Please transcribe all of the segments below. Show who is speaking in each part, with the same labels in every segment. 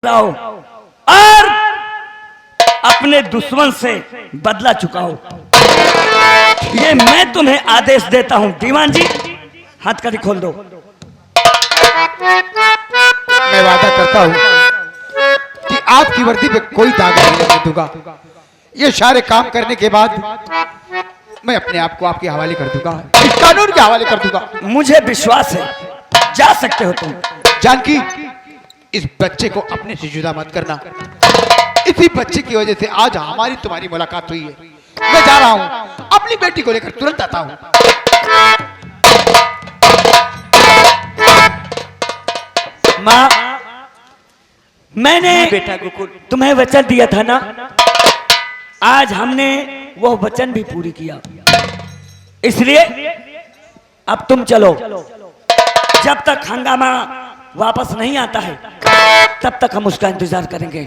Speaker 1: लाओ और अपने दुश्मन से बदला चुकाओ। ये मैं तुम्हें आदेश देता हूं। दीवान जी हथकड़ी खोल दो।
Speaker 2: मैं वादा करता हूं कि आपकी वर्दी पे कोई दाग नहीं लगने दूंगा। ये सारे काम करने के बाद मैं अपने आप को आपके हवाले कर दूंगा, इस कानून के हवाले कर दूंगा।
Speaker 1: मुझे विश्वास है, जा सकते हो तुम।
Speaker 2: जानकी, इस बच्चे को अपने से जुदा मत करना। इसी बच्चे की वजह से आज हमारी तुम्हारी मुलाकात हुई है। मैं जा रहा हूं, अपनी बेटी को लेकर तुरंत आता हूं।
Speaker 1: माँ, मैंने बेटा गोकुल तुम्हें वचन दिया था ना, आज हमने वो वचन भी पूरी किया। इसलिए अब तुम चलो। जब तक हंगामा वापस नहीं आता है तब तक हम उसका इंतजार करेंगे।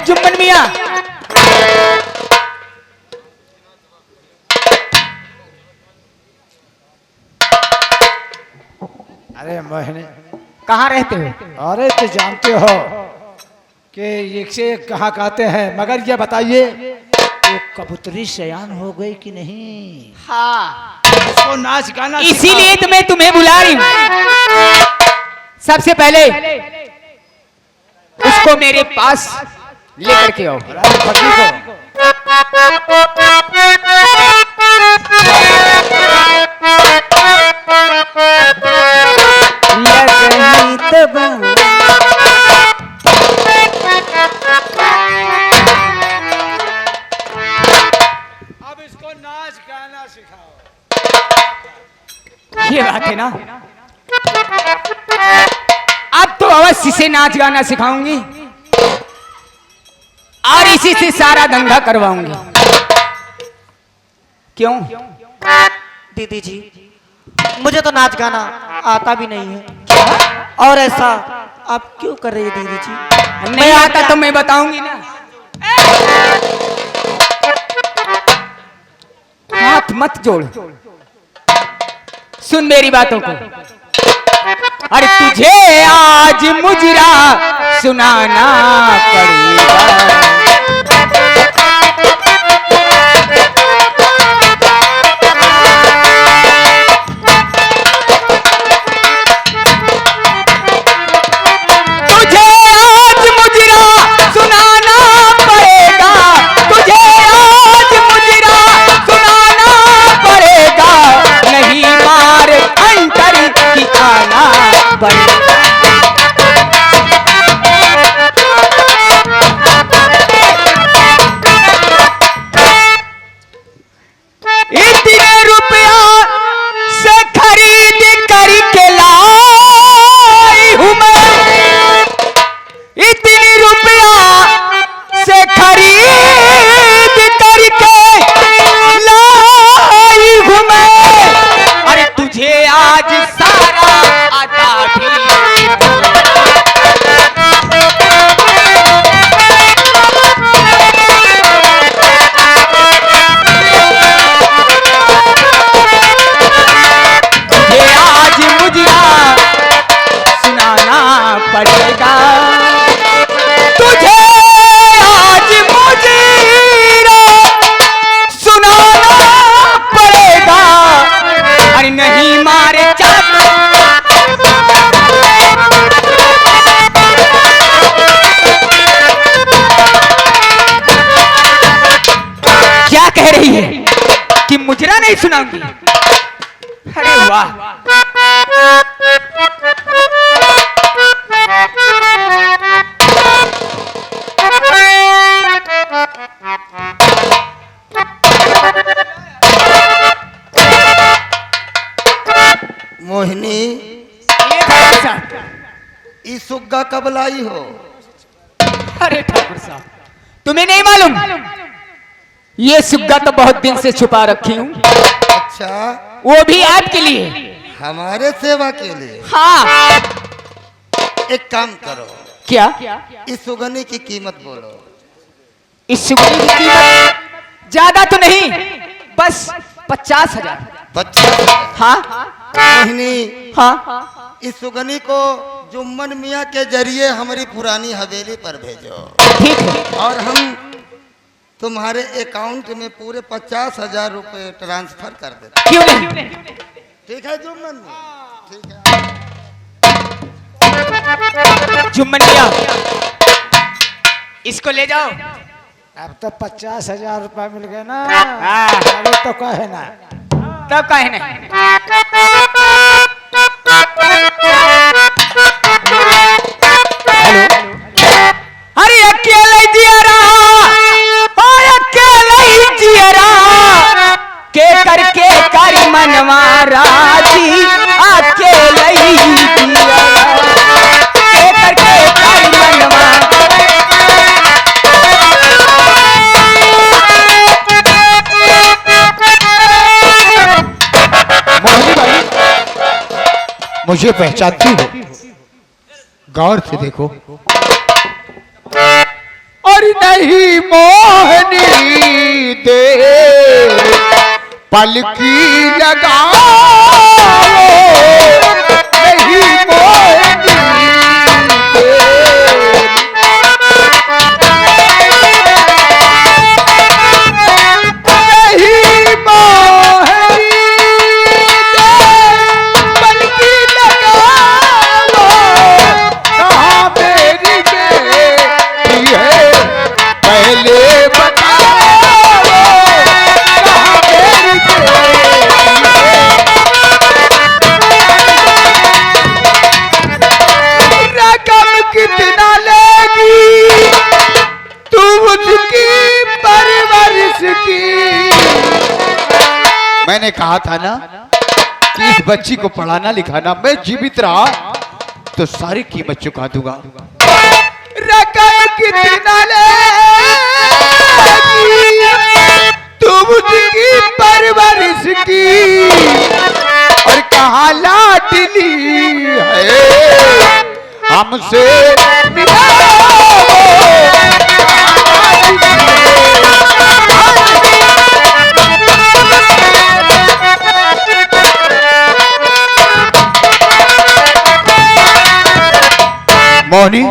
Speaker 1: जुम्मन मियां,
Speaker 3: अरे मोहिनी,
Speaker 2: कहाँ रहते हो?
Speaker 3: अरे तो जानते हो कि एक से एक कहाँ कहते हैं, मगर ये बताइए वो कबूतरी सयान हो गई कि नहीं?
Speaker 2: हाँ,
Speaker 3: उसको नाच गाना
Speaker 4: इसीलिए तो मैं तुम्हें बुला रही हूँ। सबसे पहले उसको मेरे पास लेकर के आओ।
Speaker 3: अब इसको नाच गाना सिखाओ।
Speaker 4: ये बात है ना, अब तो अवश्य से नाच गाना सिखाऊंगी और इसी से सारा धंधा करवाऊंगी। क्यों?
Speaker 5: दीदी जी, मुझे तो नाच गाना आता भी नहीं है। और ऐसा आप क्यों कर रही है दीदी जी?
Speaker 4: नहीं आता तो मैं बताऊंगी ना। हाथ मत जोड़, सुन मेरी बातों को। अरे तुझे आज मुजरा सुनाना पड़ेगा। मुजरा नहीं सुनाऊंगी? अरे वाह,
Speaker 5: मोहिनी, ई सुग्गा कब लाई हो?
Speaker 4: अरे ठाकुर साहब, तुम्हें नहीं मालूम? ये सुग्गा तो बहुत दिन से छुपा रखी हूँ,
Speaker 6: अच्छा,
Speaker 4: वो भी आपके लिए।
Speaker 6: हमारे सेवा के लिए।
Speaker 4: हाँ।
Speaker 6: एक काम करो,
Speaker 4: क्या?
Speaker 6: इस सुगनी की कीमत बोलो।
Speaker 4: इस सुगनी की कीमत ज्यादा तो नहीं, बस 50,000।
Speaker 6: 50,000।
Speaker 4: हाँ
Speaker 6: मोहिनी,
Speaker 4: हाँ,
Speaker 6: इस सुगनी को जुम्मन मियाँ के जरिए हमारी पुरानी हवेली पर भेजो,
Speaker 4: ठीक है।
Speaker 6: और हम तुम्हारे अकाउंट में पूरे 50,000 रुपए ट्रांसफर कर देते।
Speaker 4: क्यों नहीं?
Speaker 6: ठीक है जुम्मन मियाँ? ठीक है।
Speaker 4: जुम्मन मियाँ, इसको ले जाओ।
Speaker 3: अब तो 50,000 रुपया मिल गए ना।
Speaker 4: हाँ।
Speaker 3: अरे तो कहे ना।
Speaker 4: तब काहे नहीं? अरे अकेले जियरा, ओ अकेले जियरा, के करके करी मनवा राजी, अकेले जियरा, के करके करी मनवा।
Speaker 2: मोहिनी भाई, मुझे पहचानती हो? गौर से देखो। और नहीं मोहनी दे पलकी लगाओ, नहीं मोहनी दे। नहीं मोहनी दे पलकी लगाओ, कहाँ मेरी बेटी है पहले बताओ, कहाँ मेरी बेटी है। रकम कितना लेगी तू उसकी परवरिश की? मैंने कहा था ना कि इस बच्ची को पढ़ाना लिखाना, मैं जीवित रहा तो सारी कीमत चुका दूंगा। रकम कितना लेगी तुम उसकी परवरिश की? और कहाँ लाडली है हमसे मिलाओ, मोहनी,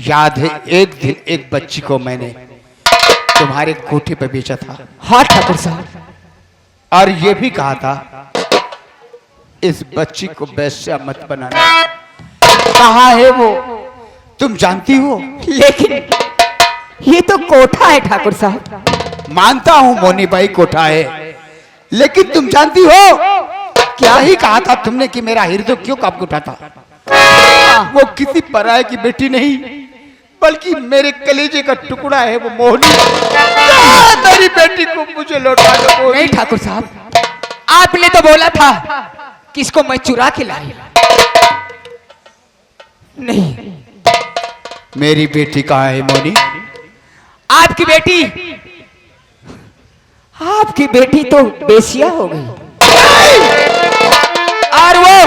Speaker 2: याद है एक दिन एक बच्ची को मैंने तुम्हारे कोठे पे बेचा था।
Speaker 4: हाँ ठाकुर साहब।
Speaker 2: और ये भी कहा था इस बच्ची को वैश्या मत बनाना। कहाँ है वो तुम जानती हो?
Speaker 4: लेकिन ये तो कोठा है ठाकुर साहब।
Speaker 2: मानता हूं मोनी भाई कोठा है, लेकिन तुम जानती हो क्या ही कहा था तुमने कि मेरा हृदय क्यों कांप उठा था? वो किसी पराये की बेटी नहीं बल्कि मेरे कलेजे का टुकड़ा है वो मोहनी। तेरी बेटी को मुझे लौटा दो।
Speaker 4: नहीं ठाकुर साहब, आपने तो बोला था कि इसको मैं चुरा के लाई। नहीं,
Speaker 2: मेरी बेटी कहाँ है मोनी?
Speaker 4: आपकी बेटी तो बेसिया हो गई, और वो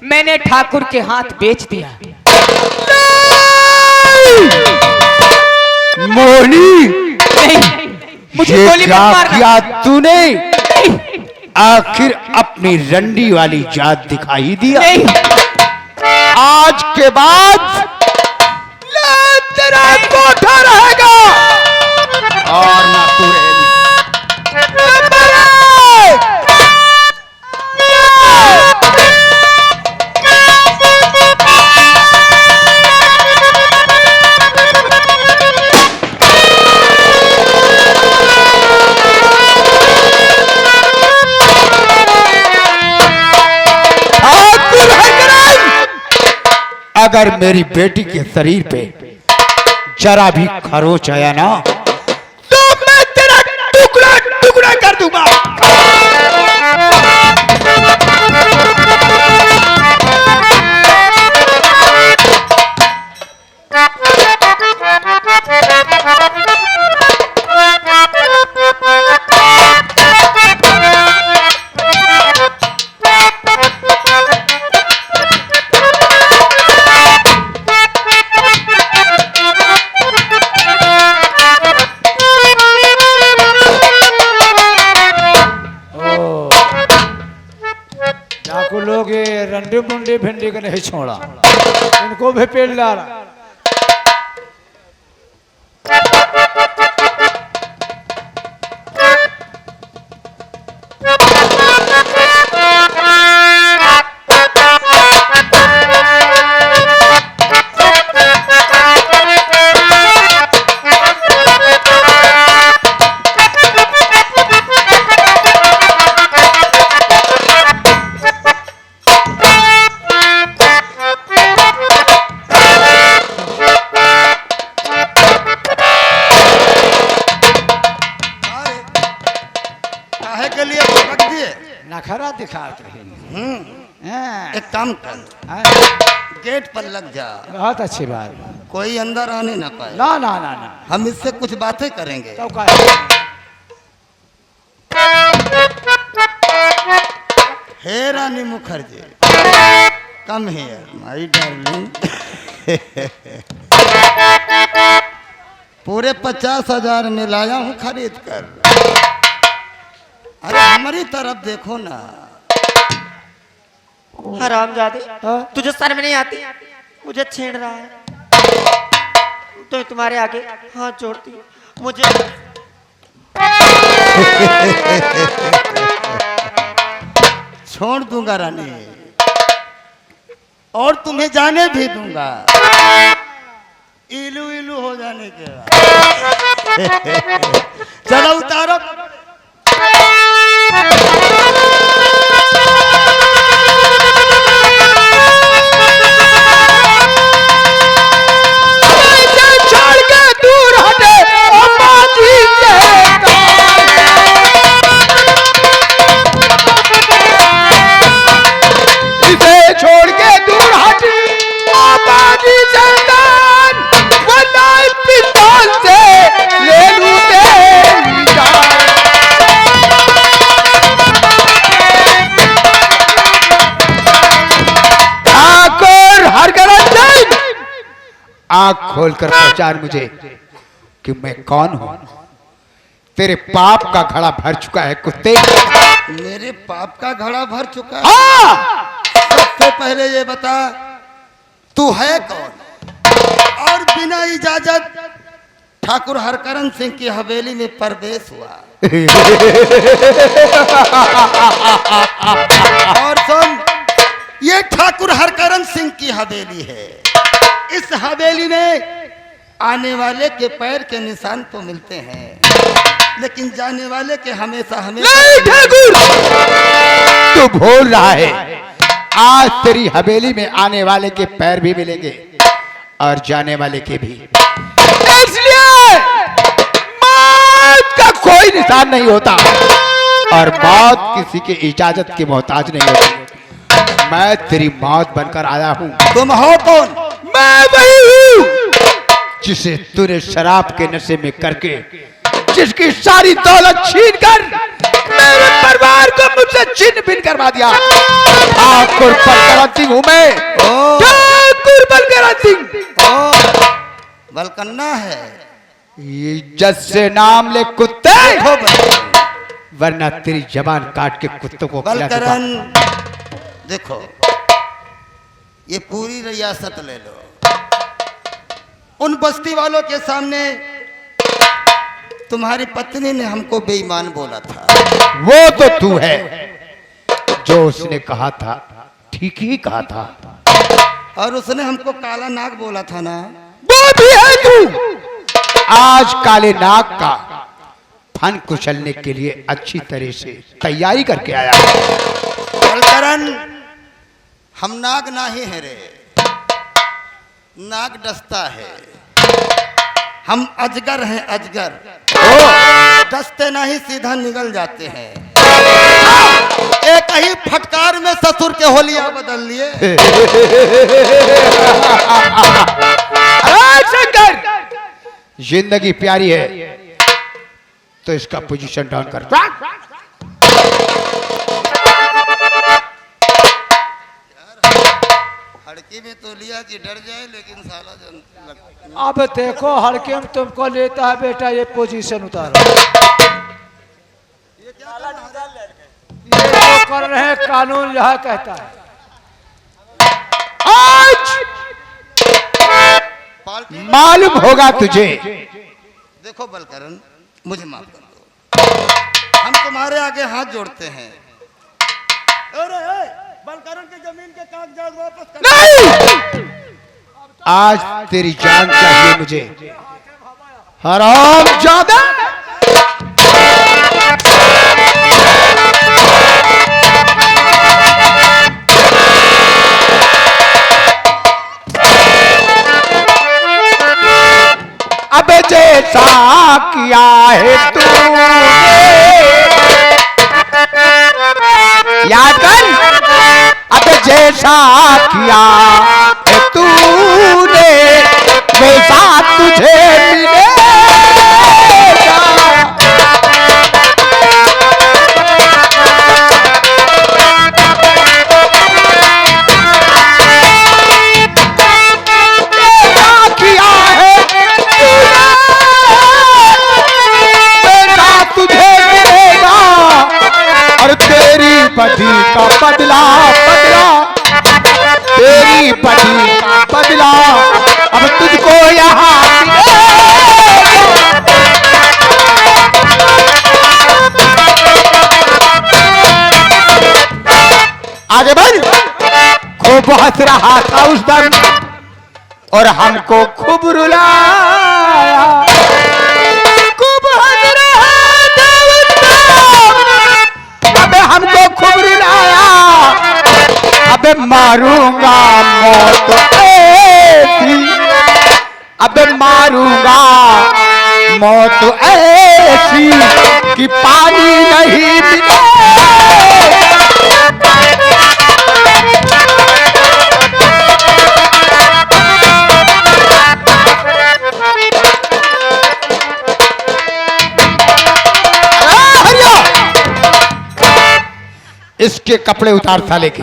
Speaker 4: मैंने ठाकुर के हाथ बेच दिया।
Speaker 2: मोनी,
Speaker 4: नहीं, मुझे
Speaker 2: ये
Speaker 4: गोली मत
Speaker 2: क्या
Speaker 4: मारना।
Speaker 2: किया तूने? आखिर अपनी रंडी वाली जात दिखाई दिया।
Speaker 4: नहीं,
Speaker 2: आज के बाद ना तेरा कोठा रहेगा और ना तू रहेगी। अगर मेरी बेटी के शरीर पे जरा भी खरोच आया ना तो मैं तेरा टुकड़ा टुकड़ा कर दूंगा।
Speaker 3: मुंडी मुंडी भिंडी का नहीं छोड़ा, इनको भी पेड़ ला रहा।
Speaker 6: काहे के लिए पकड़ दिए?
Speaker 3: नखरा दिखाते हैं।
Speaker 6: एक काम कर, गेट पर लग जा,
Speaker 3: बहुत अच्छी बात।
Speaker 6: कोई अंदर आने ना पाए।
Speaker 3: ना ना ना ना,
Speaker 6: हम इससे कुछ बातें करेंगे।
Speaker 3: तो का
Speaker 6: hey Rani Mukherjee, come here my darling. पूरे 50,000 में लाया हूँ खरीद कर। अरे हमारी तरफ देखो ना।
Speaker 5: हरामजादे, तुझे शर्म नहीं आती? मुझे छेड़ रहा है। तो तुम्हारे आगे हाथ जोड़ती हूँ, मुझे
Speaker 6: छोड़ दूंगा रानी, और तुम्हें जाने भी दूंगा इलू इलू हो जाने के बाद। चलो उतारो।
Speaker 2: छोड़ के दूर हटे अम्मा जी के इसे छोड़ के दूर हटी अम्मा जी चंदन, वरना इस पिस्तौल से ले लूं तेरी जान। ठाकुर हरगरंजन, आंख खोलकर पहचान मुझे कि मैं कौन हूं। तेरे पाप का घड़ा भर चुका है कुत्ते।
Speaker 6: मेरे पाप का घड़ा भर चुका है।
Speaker 2: हाँ!
Speaker 6: सबसे पहले ये बता, तू है कौन? और बिना इजाजत ठाकुर हरकरण सिंह की हवेली में प्रवेश हुआ। और सुन, ये ठाकुर हरकरण सिंह की हवेली है। इस हवेली में आने वाले के पैर के निशान तो मिलते हैं, लेकिन जाने वाले के हमेशा हमेशा।
Speaker 2: नहीं ठाकुर, तू भूल रहा है। आज तेरी हवेली में आने वाले के पैर भी मिलेंगे और जाने वाले के भी। इसलिए मौत का कोई निशान नहीं होता और मौत किसी की इजाजत की मोहताज नहीं होती। मैं तेरी मौत बनकर आया हूँ।
Speaker 6: तुम हो कौन?
Speaker 2: मैं वही हूँ जिसे तूने शराब के नशे में करके, जिसकी सारी दौलत छीन कर मेरे परिवार को मुझसे छिन्न भिन्न करवा दिया। ठाकुर बलकरण सिंह हूँ मैं। ठाकुर बलकरण सिंह।
Speaker 6: बलकन्ना है।
Speaker 2: इज्जत से नाम ले कुत्ते, वरना तेरी जबान काट के कुत्तों को खिला दूंगा।
Speaker 6: बलकरण, देखो ये पूरी रियासत ले लो। उन बस्ती वालों के सामने तुम्हारी पत्नी ने हमको बेईमान बोला था।
Speaker 2: वो तो तू है, जो उसने कहा था ठीक ही कहा था।
Speaker 6: और उसने हमको काला नाग बोला था ना।
Speaker 2: वो भी है तू। आज काले नाग का फन कुचलने के लिए अच्छी तरह से तैयारी करके आया है।
Speaker 6: बलकरण, हम नाग नहीं है रे, नाग डसता है। हम अजगर हैं, अजगर। डसते नहीं, सीधा निगल जाते हैं। एक ही फटकार में ससुर के होलिया बदल लिए।
Speaker 2: शंकर, जिंदगी प्यारी है तो इसका पोजीशन डाउन कर।
Speaker 6: हड़की में तो लिया कि डर जाए, लेकिन साला
Speaker 3: अब देखो हड़के में तुमको लेता है बेटा, ये पोजीशन उतारो। ये जो कर रहे हैं कानून यह कहता है।
Speaker 2: आज
Speaker 6: पार्टी
Speaker 2: मालूम होगा तुझे।
Speaker 6: देखो बलकरण, मुझे माफ कर दो, हम तुम्हारे आगे हाथ जोड़ते हैं। अरे बलकरण की जमीन के कागजात वापस कर।
Speaker 2: नहीं, आज तेरी जान चाहिए मुझे, हराम जादा। अब जैसा किया है तूने, याद कर, अब जैसा किया है तूने वैसा तुझे मिलेगा। पति का बदला बदला, तेरी पति का बदला अब तुझको यहाँ आगे बढ़। खूब हंस रहा था उस दम और हमको खूब रुलाया, खूब हंस रहा था उस दम, अबे हमको खूब रुलाया। अबे मारूंगा मौत ऐसी, अबे मारूंगा मौत ऐसी कि पानी नहीं मिले। इसके कपड़े उतार साले के,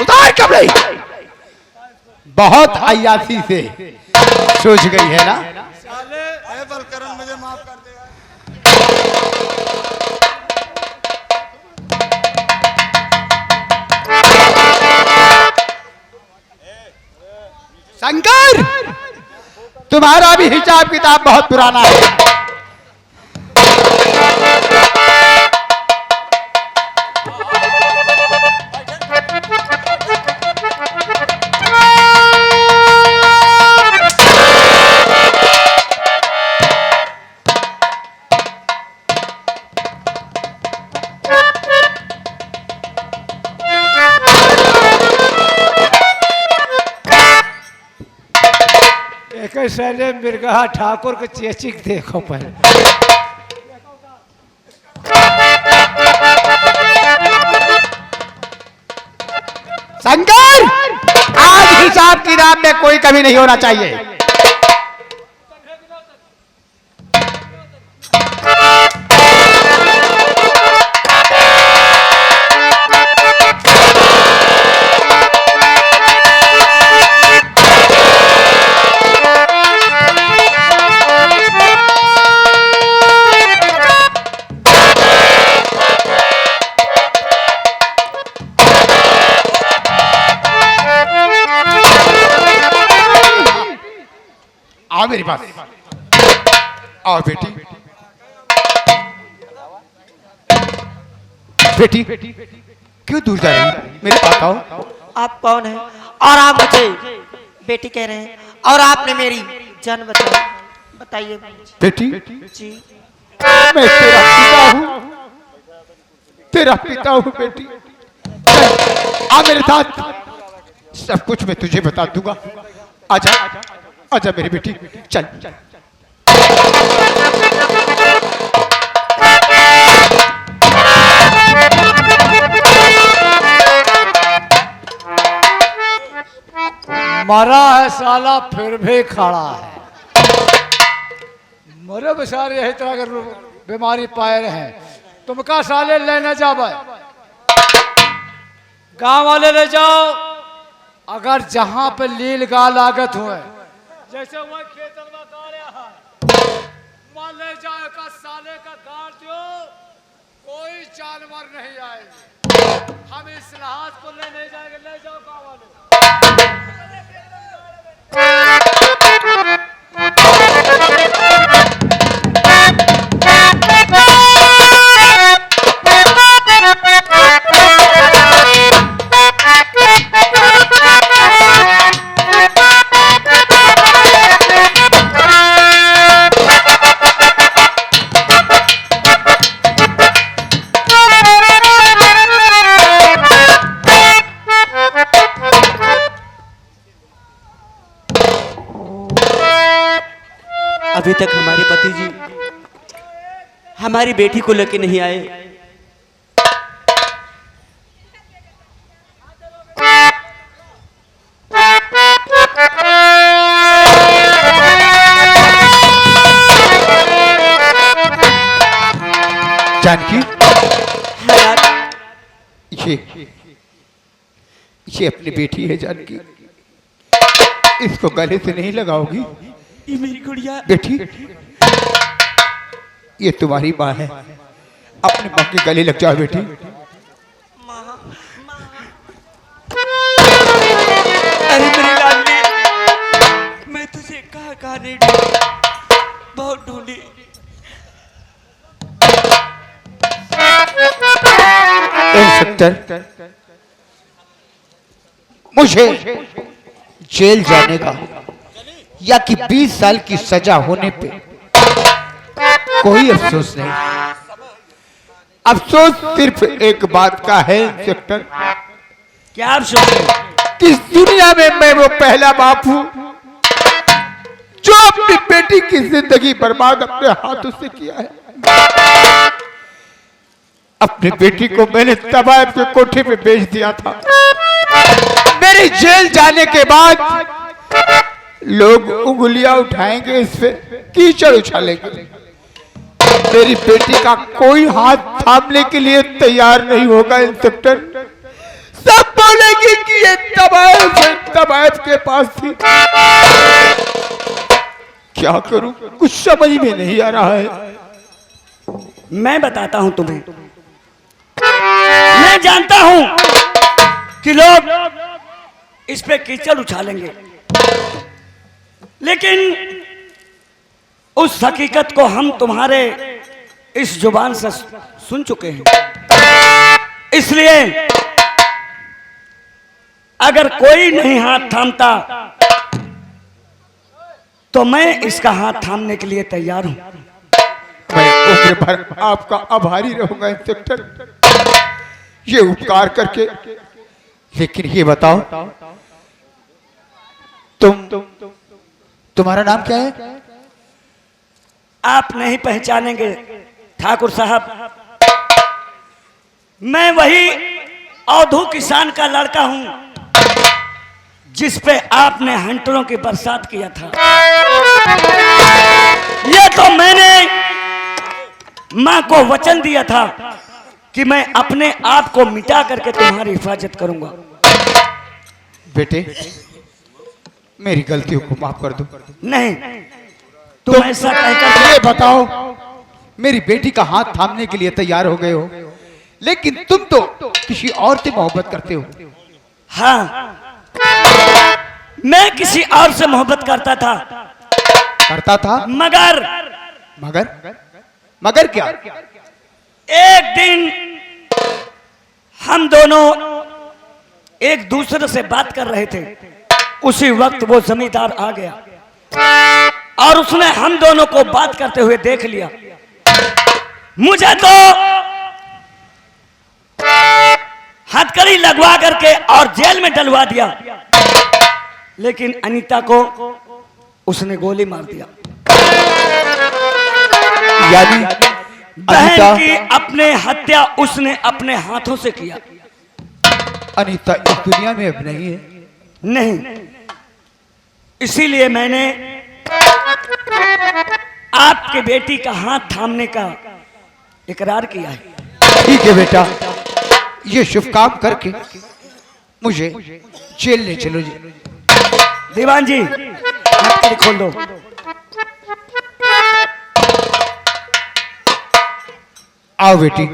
Speaker 2: उतार कपड़े। बहुत अय्यासी से सूझ गई है ना।
Speaker 6: बलकरण मुझे माफ कर देगा।
Speaker 2: शंकर, तुम्हारा भी हिसाब किताब बहुत पुराना है।
Speaker 3: शैले मिर्गा ठाकुर के चेचिक देखो पहले।
Speaker 2: शंकर, आज हिसाब किताब में कोई कमी नहीं होना चाहिए। आओ मेरे पास, आओ बेटी। बेटी क्यों दूर जा रही है? मेरे पास आओ।
Speaker 5: आप कौन हैं और आप मुझे बेटी कह रहे हैं और आपने मेरी जान बचाई, बताइए
Speaker 2: बेटी,
Speaker 5: जी।
Speaker 2: मैं तेरा पिता हूँ, तेरा पिता हूँ बेटी। आ मेरे साथ, सब कुछ मैं तुझे बता दूंगा। आजा आजा मेरी बेटी, चल चल।
Speaker 3: मरा है साला फिर भी खड़ा है। मरे बेचारे यही तरह के बीमारी पाए रहे। तुमका साले लेने जावे, गांव वाले ले जाओ। अगर जहां पे लील गा लागत हुए, जैसे वह खेतन में गाड़े है, मान ले जाए का साले का गाड़ दो, कोई जानवर नहीं आएगा। हम इस लिहाज को ले नहीं जाएंगे। ले जाओ गांव वाले।
Speaker 7: अभी तक हमारे पति जी हमारी बेटी को लेके नहीं आए।
Speaker 2: जानकी,
Speaker 7: हाँ,
Speaker 2: ये अपनी बेटी है जानकी, इसको गले से नहीं लगाओगी?
Speaker 7: ये मेरी गुड़िया
Speaker 2: बेटी, ये तुम्हारी माँ है, अपने माँ के गले लग जाओ बेटी।
Speaker 7: अरे मेरी लाडली, मैं तुझे कहाँ कहाँ नहीं ढूंढी, बहुत ढूंढी।
Speaker 2: इंस्पेक्टर, मुझे जेल जाने का या कि 20 साल की सजा होने पे कोई अफसोस नहीं। अफसोस सिर्फ एक बात का है इंस्पेक्टर,
Speaker 1: क्या आप सोच
Speaker 2: कि इस दुनिया में मैं वो पहला बाप हूं जो अपनी बेटी की जिंदगी बर्बाद अपने हाथों से किया है। अपनी बेटी को मैंने तबायब के कोठे पे बेच दिया था। मेरे जेल जाने के बाद लोग उंगलियां उठाएंगे, इस पे कीचड़ उछालेंगे, मेरी बेटी का कोई हाथ थामने के लिए तैयार नहीं होगा इंस्पेक्टर। सब बोलेंगे कि ये तबायब के पास थी। क्या करूं, कुछ समझ में नहीं आ रहा है।
Speaker 1: मैं बताता हूं तुम्हें। मैं जानता हूं कि लोग इस पे कीचड़ उछालेंगे, लेकिन उस हकीकत को हम तुम्हारे इस जुबान से सुन चुके हैं। इसलिए अगर कोई नहीं हाथ थामता तो मैं इसका हाथ थामने के लिए तैयार हूं।
Speaker 2: मैं उम्र भर आपका आभारी रहूंगा इंस्पेक्टर, ये उपकार करके। लेकिन ये बताओ, तुम्हारा नाम क्या है?
Speaker 1: आप नहीं पहचानेंगे ठाकुर साहब, मैं वही औधू किसान का लड़का हूं जिस पे आपने हंटरों की बरसात किया था। ये तो मैंने मां को वचन दिया था कि मैं अपने आप को मिटा करके तुम्हारी हिफाजत करूंगा।
Speaker 2: बेटे, मेरी गलतियों को माफ कर दो।
Speaker 1: नहीं, तुम ऐसा कहकर
Speaker 2: ये बताओ, मेरी बेटी का हाथ थामने के लिए तैयार हो गए हो, लेकिन तुम तो किसी और से मोहब्बत करते हो।
Speaker 1: हाँ, मैं किसी और से मोहब्बत करता था, मगर
Speaker 2: मगर क्या?
Speaker 1: एक दिन हम दोनों एक दूसरे से बात कर रहे थे। उसी वक्त वो जमींदार आ गया और उसने हम दोनों को बात करते हुए देख लिया। मुझे तो हथकड़ी लगवा करके और जेल में डलवा दिया, लेकिन अनीता को उसने गोली मार दिया।
Speaker 2: यानी
Speaker 1: बहन की अपने हत्या उसने अपने हाथों से किया।
Speaker 2: अनीता इस दुनिया में अब नहीं है।
Speaker 1: नहीं, इसीलिए मैंने आपके बेटी का हाथ थामने का इकरार किया है।
Speaker 2: ठीक है बेटा, ये शुभ काम करके मुझे जेल ले चलो जी।
Speaker 1: दीवान जी, हथकड़ी खोल दो।
Speaker 2: आओ बेटी।